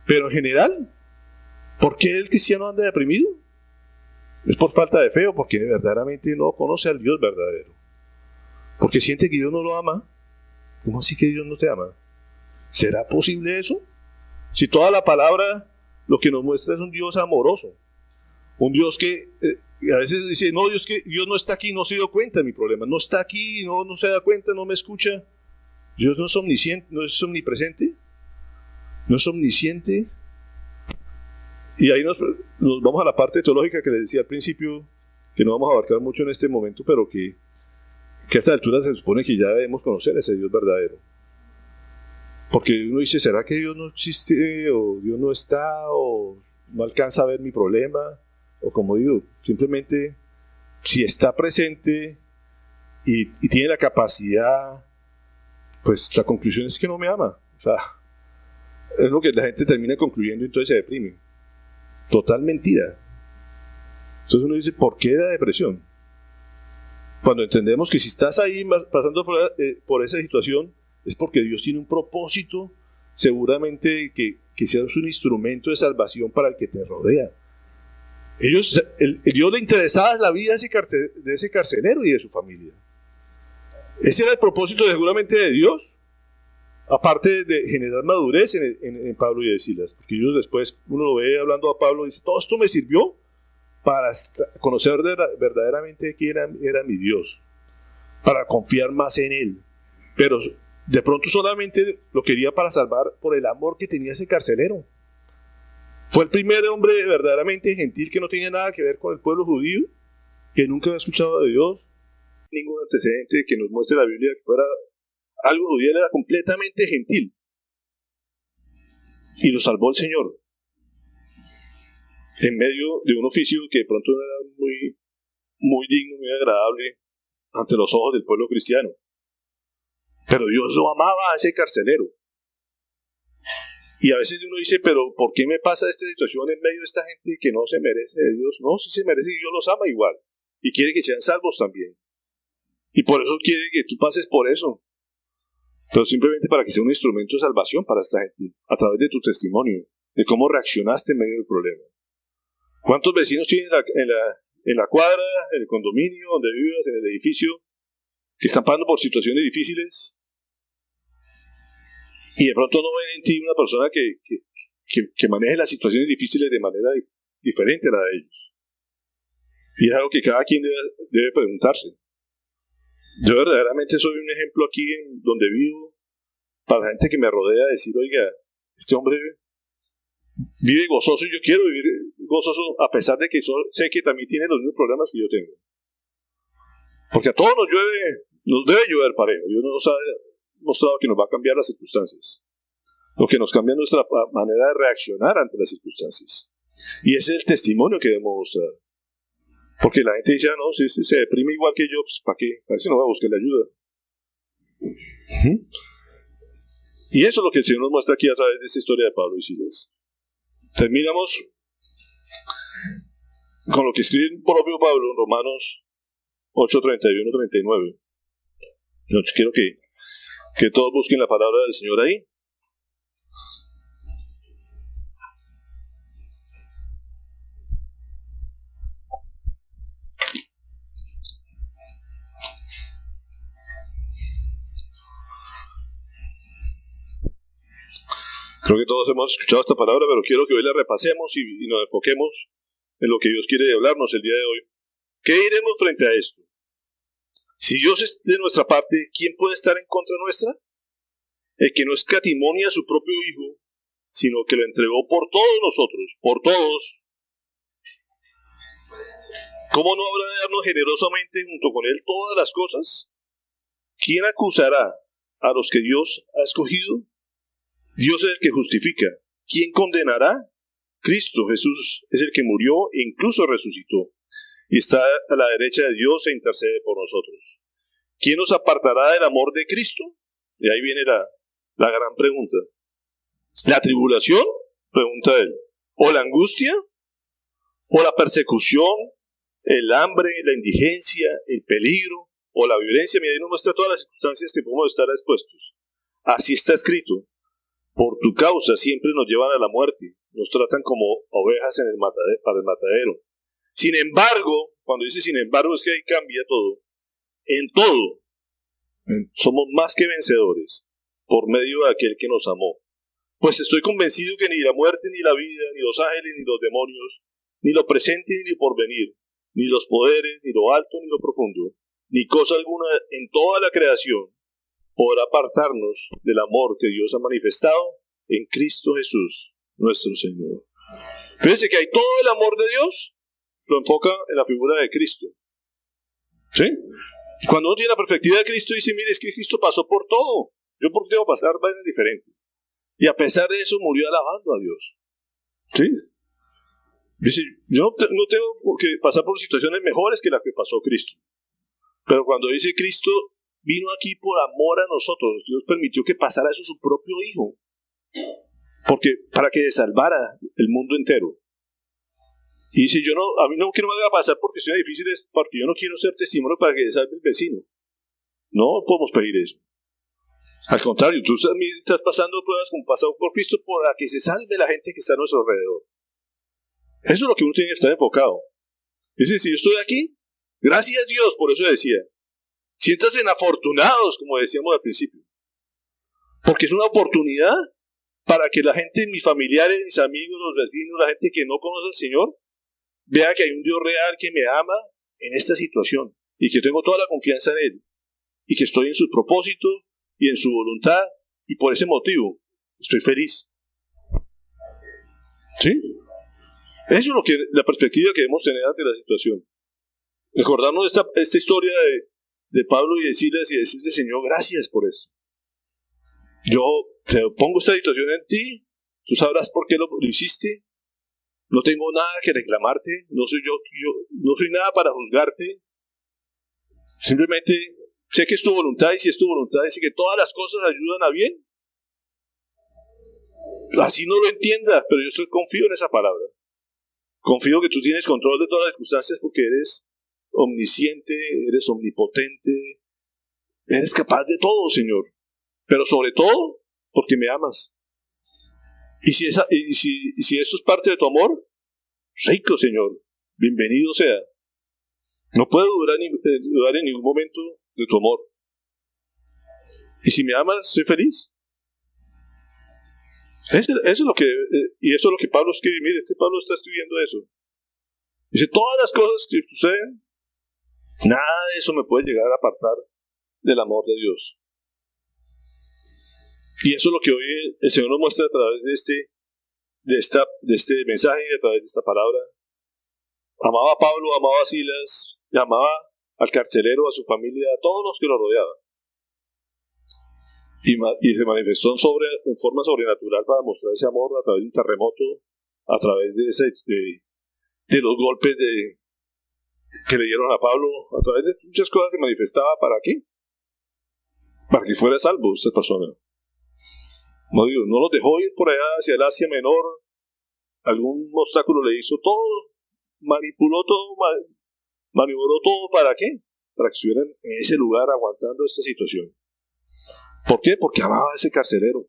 A: Pero en general, ¿por qué el cristiano anda deprimido? ¿Es por falta de fe o porque verdaderamente no conoce al Dios verdadero? ¿Porque siente que Dios no lo ama? ¿Cómo así que Dios no te ama? ¿Será posible eso? Si toda la palabra lo que nos muestra es un Dios amoroso, un Dios que a veces dice, no, Dios no está aquí, no se dio cuenta de mi problema, no está aquí, no se da cuenta, no me escucha. Dios no es omnisciente, no es omnipresente, no es omnisciente. Y ahí nos vamos a la parte teológica que les decía al principio, que no vamos a abarcar mucho en este momento, pero que a esta altura se supone que ya debemos conocer a ese Dios verdadero. Porque uno dice, ¿será que Dios no existe? ¿O Dios no está? ¿O no alcanza a ver mi problema? O como digo, simplemente, si está presente y tiene la capacidad, pues la conclusión es que no me ama. O sea, es lo que la gente termina concluyendo y entonces se deprime. Total mentira. Entonces uno dice, ¿por qué la depresión? Cuando entendemos que si estás ahí pasando por esa situación, es porque Dios tiene un propósito, seguramente que seas un instrumento de salvación para el que te rodea. El Dios le interesaba la vida de ese carcelero y de su familia. Ese era el propósito seguramente de Dios, aparte de generar madurez en Pablo y de Silas, porque ellos después, uno lo ve hablando a Pablo y dice, todo esto me sirvió para conocer verdaderamente quién era mi Dios, para confiar más en Él. Pero de pronto solamente lo quería para salvar por el amor que tenía ese carcelero. Fue el primer hombre verdaderamente gentil que no tenía nada que ver con el pueblo judío, que nunca había escuchado de Dios, ningún antecedente que nos muestre la Biblia que fuera algo judío, él era completamente gentil. Y lo salvó el Señor, en medio de un oficio que de pronto no era muy, muy digno, muy agradable ante los ojos del pueblo cristiano. Pero Dios lo amaba a ese carcelero. Y a veces uno dice, pero ¿por qué me pasa esta situación en medio de esta gente que no se merece de Dios? No, sí se merece y Dios los ama igual. Y quiere que sean salvos también. Y por eso quiere que tú pases por eso. Pero simplemente para que sea un instrumento de salvación para esta gente, a través de tu testimonio, de cómo reaccionaste en medio del problema. ¿Cuántos vecinos tienen en la cuadra, en el condominio, donde vivas, en el edificio, que están pasando por situaciones difíciles? Y de pronto no ven en ti una persona que maneje las situaciones difíciles de manera diferente a la de ellos. Y es algo que cada quien debe preguntarse. Yo verdaderamente soy un ejemplo aquí en donde vivo, para la gente que me rodea, decir, oiga, este hombre vive gozoso y yo quiero vivir gozoso a pesar de que sé que también tiene los mismos problemas que yo tengo. Porque a todos nos debe llover parejo. Dios nos ha mostrado que nos va a cambiar las circunstancias. Lo que nos cambia es nuestra manera de reaccionar ante las circunstancias. Y ese es el testimonio que debemos mostrar. Porque la gente dice, no, si se deprime igual que yo, pues ¿para qué? A ver si no va a buscarle ayuda. Y eso es lo que el Señor nos muestra aquí a través de esta historia de Pablo y Silas. Terminamos con lo que escribe el propio Pablo en Romanos 8:31-39. Entonces quiero que todos busquen la palabra del Señor ahí. Creo que todos hemos escuchado esta palabra, pero quiero que hoy la repasemos y nos enfoquemos en lo que Dios quiere hablarnos el día de hoy. ¿Qué diremos frente a esto? Si Dios es de nuestra parte, ¿quién puede estar en contra nuestra? El que no escatimonia a su propio Hijo, sino que lo entregó por todos nosotros, por todos. ¿Cómo no habrá de darnos generosamente junto con Él todas las cosas? ¿Quién acusará a los que Dios ha escogido? Dios es el que justifica. ¿Quién condenará? Cristo Jesús es el que murió e incluso resucitó, y está a la derecha de Dios e intercede por nosotros. ¿Quién nos apartará del amor de Cristo? Y ahí viene la gran pregunta. ¿La tribulación? Pregunta él. ¿O la angustia? ¿O la persecución? ¿El hambre? ¿La indigencia? ¿El peligro? ¿O la violencia? Mira, ahí nos muestra todas las circunstancias que podemos estar expuestos. Así está escrito. Por tu causa siempre nos llevan a la muerte. Nos tratan como ovejas para el matadero. Sin embargo, cuando dice sin embargo es que ahí cambia todo. En todo, somos más que vencedores por medio de aquel que nos amó. Pues estoy convencido que ni la muerte, ni la vida, ni los ángeles, ni los demonios, ni lo presente, ni lo porvenir, ni los poderes, ni lo alto, ni lo profundo, ni cosa alguna en toda la creación podrá apartarnos del amor que Dios ha manifestado en Cristo Jesús, nuestro Señor. Fíjense que hay todo el amor de Dios, lo enfoca en la figura de Cristo. ¿Sí? Cuando uno tiene la perspectiva de Cristo, dice, mire, es que Cristo pasó por todo. Yo por qué debo pasar vainas diferentes. Y a pesar de eso, murió alabando a Dios. ¿Sí? Dice, yo no tengo que pasar por situaciones mejores que las que pasó Cristo. Pero cuando dice Cristo vino aquí por amor a nosotros, Dios permitió que pasara eso su propio Hijo. Porque para que salvara el mundo entero. Y dice, a mí no quiero me haga pasar por cuestiones difíciles, porque yo no quiero ser testimonio para que salve el vecino. No podemos pedir eso. Al contrario, tú también estás pasando pruebas como pasado por Cristo para que se salve la gente que está a nuestro alrededor. Eso es lo que uno tiene que estar enfocado. Dice, si yo estoy aquí, gracias a Dios, por eso decía, siéntanse afortunados, como decíamos al principio. Porque es una oportunidad para que la gente, mis familiares, mis amigos, los vecinos, la gente que no conoce al Señor, vea que hay un Dios real que me ama en esta situación y que tengo toda la confianza en Él y que estoy en su propósito y en su voluntad y por ese motivo estoy feliz. ¿Sí? Eso es la perspectiva que debemos tener ante la situación. Recordarnos esta historia de Pablo y de Silas y decirle, Señor, gracias por eso. Yo te pongo esta situación en ti, tú sabrás por qué lo hiciste. No tengo nada que reclamarte, no soy yo no soy nada para juzgarte. Simplemente sé que es tu voluntad, y si es tu voluntad, dice que todas las cosas ayudan a bien. Así no lo entiendas, pero yo confío en esa palabra. Confío que tú tienes control de todas las circunstancias porque eres omnisciente, eres omnipotente, eres capaz de todo, Señor. Pero sobre todo, porque me amas. Y si eso es parte de tu amor, rico, Señor, bienvenido sea. No puedo dudar en ningún momento de tu amor. Y si me amas, soy feliz. Eso es lo que Pablo escribe. Mire, Pablo está escribiendo eso. Dice, todas las cosas que suceden, nada de eso me puede llegar a apartar del amor de Dios. Y eso es lo que hoy el Señor nos muestra a través de este mensaje y a través de esta palabra. Amaba a Pablo, amaba a Silas, y amaba al carcelero, a su familia, a todos los que lo rodeaban. Y se manifestó en forma sobrenatural para mostrar ese amor a través de un terremoto, a través de los golpes que le dieron a Pablo, a través de muchas cosas se manifestaba. ¿Para qué? Para que fuera salvo esta persona. No los dejó ir por allá hacia el Asia Menor, algún obstáculo le hizo todo, manipuló todo, maniobró todo. ¿Para qué? Para que estuvieran en ese lugar aguantando esta situación. ¿Por qué? Porque amaba a ese carcelero.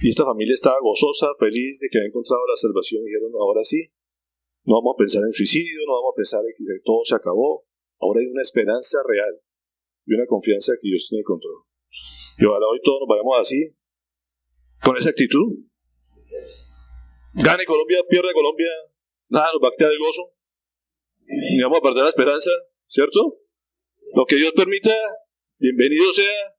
A: Y esta familia estaba gozosa, feliz de que había encontrado la salvación. Y dijeron, ahora sí, no vamos a pensar en suicidio, no vamos a pensar en que todo se acabó. Ahora hay una esperanza real y una confianza que Dios tiene control. Y ojalá hoy todos nos vayamos así, con esa actitud. Gane Colombia, pierde Colombia, nada nos va a quitar el gozo, ni vamos a perder la esperanza, ¿cierto? Lo que Dios permita, bienvenido sea.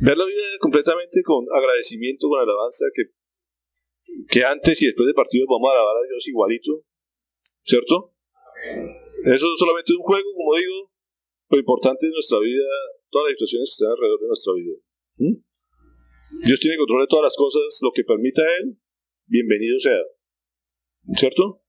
A: Ver la vida completamente con agradecimiento, con alabanza, que antes y después del partido vamos a alabar a Dios igualito, ¿cierto? Eso solamente es un juego, como digo. Lo importante es nuestra vida, todas las situaciones que están alrededor de nuestra vida. Dios tiene control de todas las cosas, lo que permita Él, bienvenido sea. ¿Cierto?